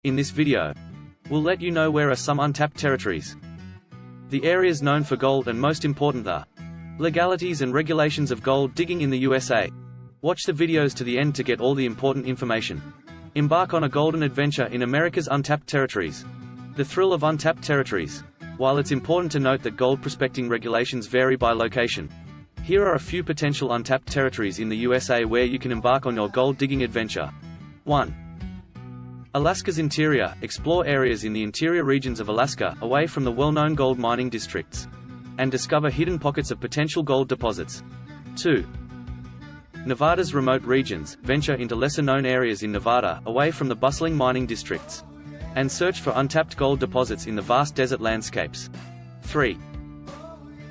In this video, we'll let you know where are some untapped territories, the areas known for gold, and most important, the legalities and regulations of gold digging in the USA. Watch the videos to the end to get all the important information. Embark on a golden adventure in America's untapped territories. The thrill of untapped territories. While it's important to note that gold prospecting regulations vary by location, here are a few potential untapped territories in the USA where you can embark on your gold digging adventure. 1. Alaska's interior. Explore areas in the interior regions of Alaska, away from the well-known gold mining districts, and discover hidden pockets of potential gold deposits. 2. Nevada's remote regions. Venture into lesser-known areas in Nevada, away from the bustling mining districts, and search for untapped gold deposits in the vast desert landscapes. 3.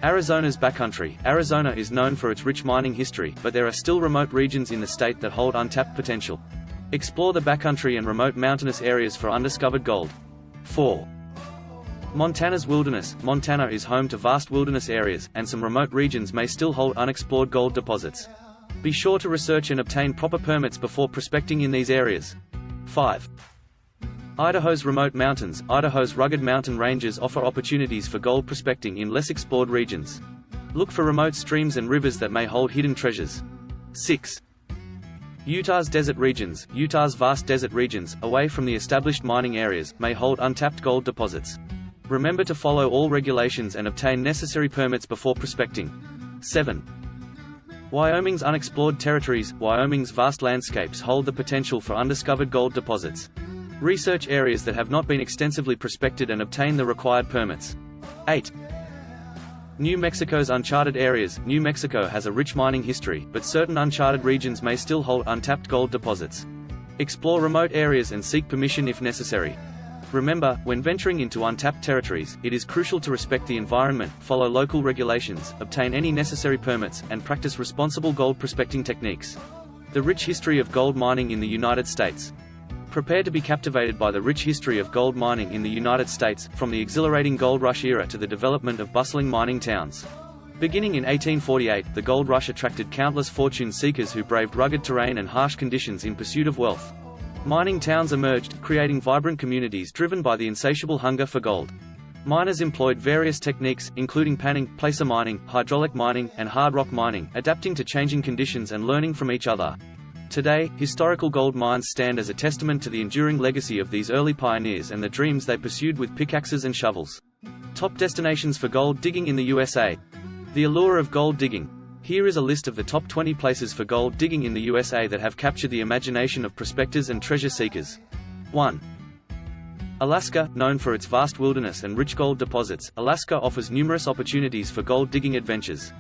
Arizona's backcountry. Arizona is known for its rich mining history, but there are still remote regions in the state that hold untapped potential. Explore the backcountry and remote mountainous areas for undiscovered gold. 4. Montana's wilderness. Montana is home to vast wilderness areas, and some remote regions may still hold unexplored gold deposits. Be sure to research and obtain proper permits before prospecting in these areas. 5. Idaho's remote mountains. Idaho's rugged mountain ranges offer opportunities for gold prospecting in less explored regions. Look for remote streams and rivers that may hold hidden treasures. 6. Utah's desert regions. Utah's vast desert regions, away from the established mining areas, may hold untapped gold deposits. Remember to follow all regulations and obtain necessary permits before prospecting. 7. Wyoming's unexplored territories. Wyoming's vast landscapes hold the potential for undiscovered gold deposits. Research areas that have not been extensively prospected and obtain the required permits. 8. New Mexico's uncharted areas. New Mexico has a rich mining history, but certain uncharted regions may still hold untapped gold deposits. Explore remote areas and seek permission if necessary. Remember, when venturing into untapped territories, it is crucial to respect the environment, follow local regulations, obtain any necessary permits, and practice responsible gold prospecting techniques. The rich history of gold mining in the United States. Prepare to be captivated by the rich history of gold mining in the United States, from the exhilarating gold rush era to the development of bustling mining towns. Beginning in 1848, the gold rush attracted countless fortune seekers who braved rugged terrain and harsh conditions in pursuit of wealth. Mining towns emerged, creating vibrant communities driven by the insatiable hunger for gold. Miners employed various techniques, including panning, placer mining, hydraulic mining, and hard rock mining, adapting to changing conditions and learning from each other. Today, historical gold mines stand as a testament to the enduring legacy of these early pioneers and the dreams they pursued with pickaxes and shovels. Top destinations for gold digging in the USA. The allure of gold digging. Here is a list of the top 20 places for gold digging in the USA that have captured the imagination of prospectors and treasure seekers. 1. Alaska. Known for its vast wilderness and rich gold deposits, Alaska offers numerous opportunities for gold digging adventures.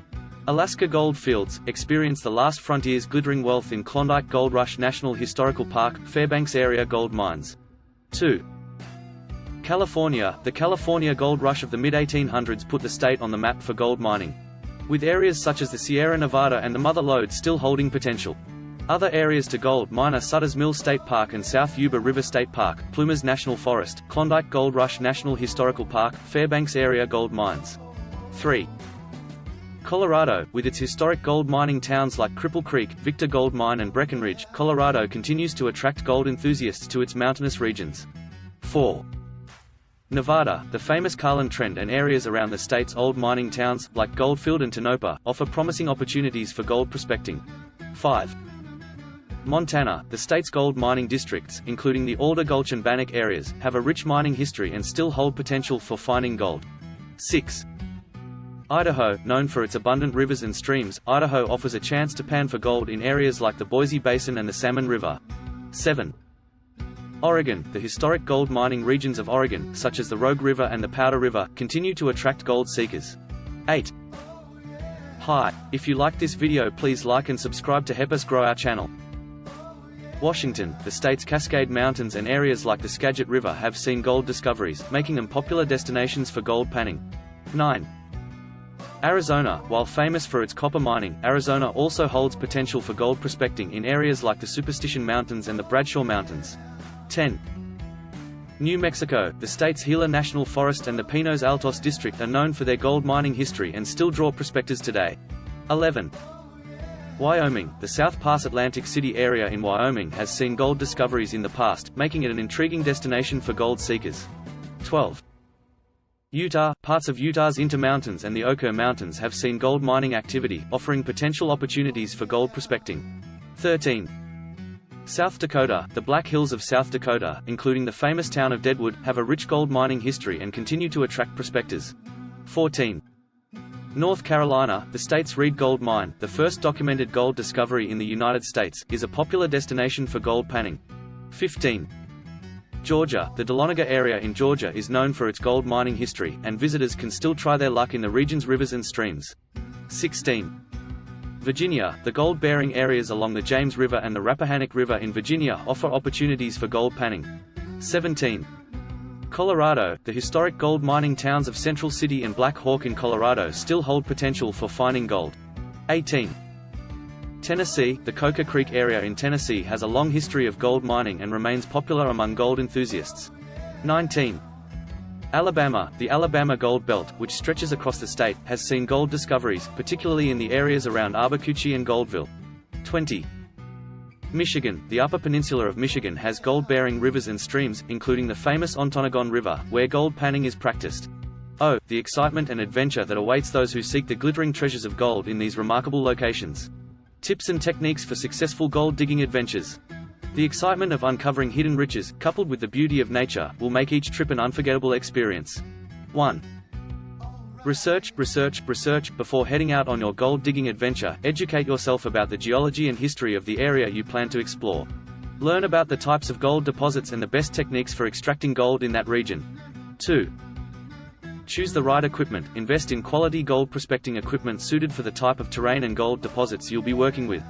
Alaska Gold Fields. Experience the last frontier's glittering wealth in Klondike Gold Rush National Historical Park, Fairbanks area gold mines. 2. California. The California gold rush of the mid-1800s put the state on the map for gold mining, with areas such as the Sierra Nevada and the Mother Lode still holding potential. Other areas to gold mine are Sutter's Mill State Park and South Yuba River State Park, Plumas National Forest, Klondike Gold Rush National Historical Park, Fairbanks area gold mines. 3. Colorado. With its historic gold mining towns like Cripple Creek, Victor Gold Mine and Breckenridge, Colorado continues to attract gold enthusiasts to its mountainous regions. 4. Nevada. The famous Carlin Trend and areas around the state's old mining towns, like Goldfield and Tonopah, offer promising opportunities for gold prospecting. 5. Montana. The state's gold mining districts, including the Alder Gulch and Bannock areas, have a rich mining history and still hold potential for finding gold. 6. Idaho. Known for its abundant rivers and streams, Idaho offers a chance to pan for gold in areas like the Boise Basin and the Salmon River. 7. Oregon. The historic gold mining regions of Oregon, such as the Rogue River and the Powder River, continue to attract gold seekers. 8. Hi. If you liked this video, please like and subscribe to help us grow our channel. Washington. The state's Cascade Mountains and areas like the Skagit River have seen gold discoveries, making them popular destinations for gold panning. 9. Arizona. While famous for its copper mining, Arizona also holds potential for gold prospecting in areas like the Superstition Mountains and the Bradshaw Mountains. 10. New Mexico. The state's Gila National Forest and the Pinos Altos District are known for their gold mining history and still draw prospectors today. 11. Wyoming, the South Pass Atlantic City area in Wyoming has seen gold discoveries in the past, making it an intriguing destination for gold seekers. 12. Utah, parts of Utah's Intermountains and the Oquirrh Mountains have seen gold mining activity, offering potential opportunities for gold prospecting. 13. South Dakota, the Black Hills of South Dakota, including the famous town of Deadwood, have a rich gold mining history and continue to attract prospectors. 14. North Carolina, the state's Reed Gold Mine, the first documented gold discovery in the United States, is a popular destination for gold panning. 15. Georgia, the Dahlonega area in Georgia is known for its gold mining history, and visitors can still try their luck in the region's rivers and streams. 16. Virginia, the gold-bearing areas along the James River and the Rappahannock River in Virginia offer opportunities for gold panning. 17. Colorado, the historic gold mining towns of Central City and Black Hawk in Colorado still hold potential for finding gold. 18. Tennessee, the Coca Creek area in Tennessee has a long history of gold mining and remains popular among gold enthusiasts. 19. Alabama, the Alabama Gold Belt, which stretches across the state, has seen gold discoveries, particularly in the areas around Albuquerque and Goldville. 20. Michigan, the Upper Peninsula of Michigan has gold-bearing rivers and streams, including the famous Ontonagon River, where gold panning is practiced. Oh, the excitement and adventure that awaits those who seek the glittering treasures of gold in these remarkable locations. Tips and techniques for successful gold-digging adventures. The excitement of uncovering hidden riches, coupled with the beauty of nature, will make each trip an unforgettable experience. 1. Research before heading out on your gold-digging adventure. Educate yourself about the geology and history of the area you plan to explore. Learn about the types of gold deposits and the best techniques for extracting gold in that region. 2. Choose the right equipment. Invest in quality gold prospecting equipment suited for the type of terrain and gold deposits you'll be working with.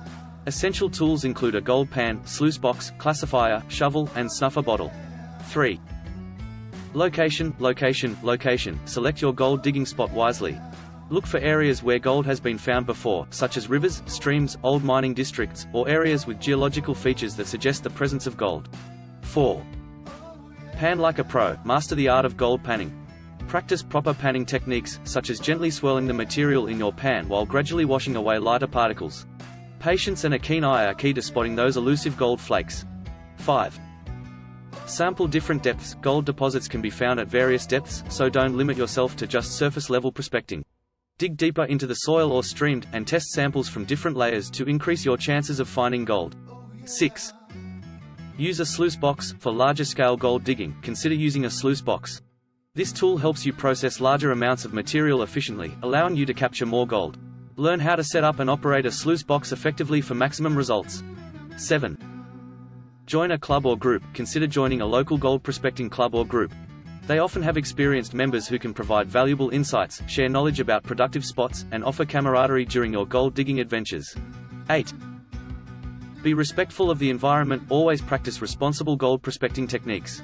Essential tools include a gold pan, sluice box, classifier, shovel, and snuffer bottle. 3. Location. Select your gold digging spot wisely. Look for areas where gold has been found before, such as rivers, streams, old mining districts, or areas with geological features that suggest the presence of gold. 4. Pan like a pro. Master the art of gold panning. Practice proper panning techniques, such as gently swirling the material in your pan while gradually washing away lighter particles. Patience and a keen eye are key to spotting those elusive gold flakes. 5. Sample different depths. Gold deposits can be found at various depths, so don't limit yourself to just surface-level prospecting. Dig deeper into the soil or stream, and test samples from different layers to increase your chances of finding gold. 6. Use a sluice box. For larger-scale gold digging, consider using a sluice box. This tool helps you process larger amounts of material efficiently, allowing you to capture more gold. Learn how to set up and operate a sluice box effectively for maximum results. 7. Join a club or group. Consider joining a local gold prospecting club or group. They often have experienced members who can provide valuable insights, share knowledge about productive spots, and offer camaraderie during your gold digging adventures. 8. Be respectful of the environment. Always practice responsible gold prospecting techniques.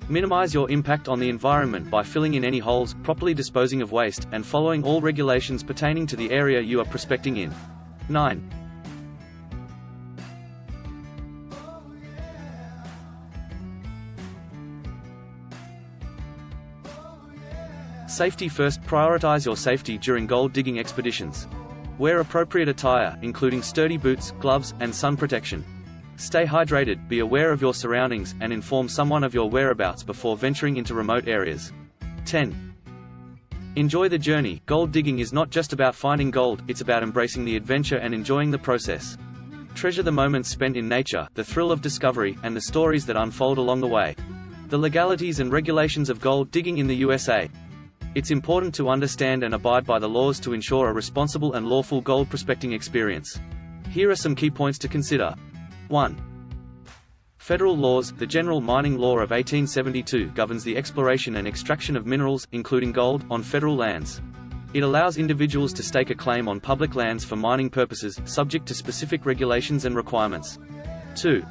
Minimize your impact on the environment by filling in any holes, properly disposing of waste, and following all regulations pertaining to the area you are prospecting in. 9. Safety first. Prioritize your safety during gold digging expeditions. Wear appropriate attire, including sturdy boots, gloves, and sun protection. Stay hydrated, be aware of your surroundings, and inform someone of your whereabouts before venturing into remote areas. 10. Enjoy the journey. Gold digging is not just about finding gold, it's about embracing the adventure and enjoying the process. Treasure the moments spent in nature, the thrill of discovery, and the stories that unfold along the way. The legalities and regulations of gold digging in the USA. It's important to understand and abide by the laws to ensure a responsible and lawful gold prospecting experience. Here are some key points to consider. 1. Federal laws. The General Mining Law of 1872 governs the exploration and extraction of minerals, including gold, on federal lands. It allows individuals to stake a claim on public lands for mining purposes, subject to specific regulations and requirements. 2.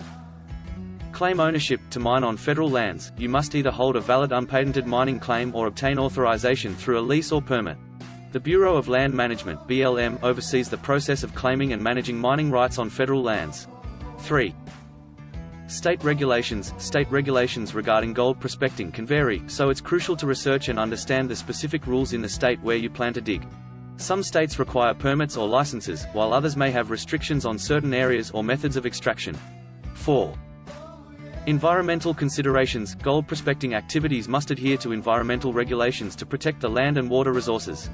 Claim ownership. To mine on federal lands, you must either hold a valid unpatented mining claim or obtain authorization through a lease or permit. The Bureau of Land Management (BLM) oversees the process of claiming and managing mining rights on federal lands. 3. State regulations. State regulations regarding gold prospecting can vary, so it's crucial to research and understand the specific rules in the state where you plan to dig. Some states require permits or licenses, while others may have restrictions on certain areas or methods of extraction. 4. Environmental considerations. Gold prospecting activities must adhere to environmental regulations to protect the land and water resources.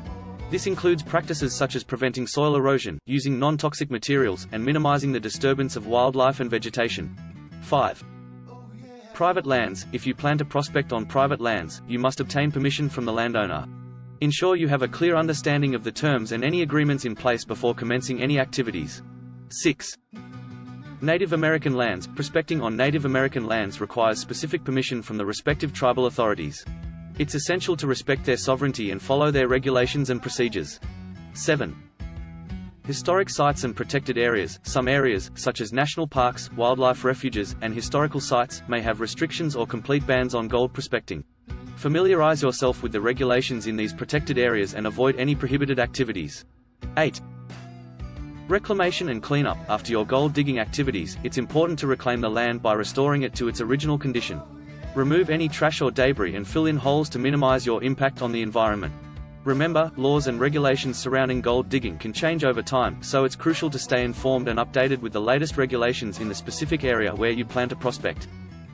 This includes practices such as preventing soil erosion, using non-toxic materials, and minimizing the disturbance of wildlife and vegetation. 5. Private lands. If you plan to prospect on private lands, you must obtain permission from the landowner. Ensure you have a clear understanding of the terms and any agreements in place before commencing any activities. 6. Native American lands. Prospecting on Native American lands requires specific permission from the respective tribal authorities. It's essential to respect their sovereignty and follow their regulations and procedures. 7. Historic sites and protected areas. Some areas, such as national parks, wildlife refuges, and historical sites, may have restrictions or complete bans on gold prospecting. Familiarize yourself with the regulations in these protected areas and avoid any prohibited activities. 8. Reclamation and cleanup. After your gold digging activities, it's important to reclaim the land by restoring it to its original condition. Remove any trash or debris and fill in holes to minimize your impact on the environment. Remember, laws and regulations surrounding gold digging can change over time, so it's crucial to stay informed and updated with the latest regulations in the specific area where you plan to prospect.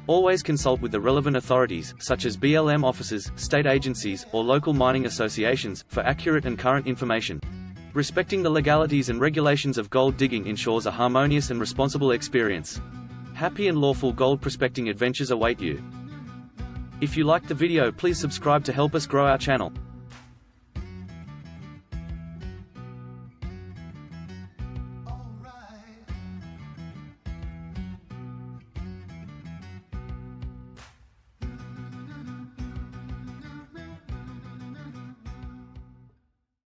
Always consult with the relevant authorities, such as BLM offices, state agencies, or local mining associations, for accurate and current information. Respecting the legalities and regulations of gold digging ensures a harmonious and responsible experience. Happy and lawful gold prospecting adventures await you. If you liked the video, please subscribe to help us grow our channel.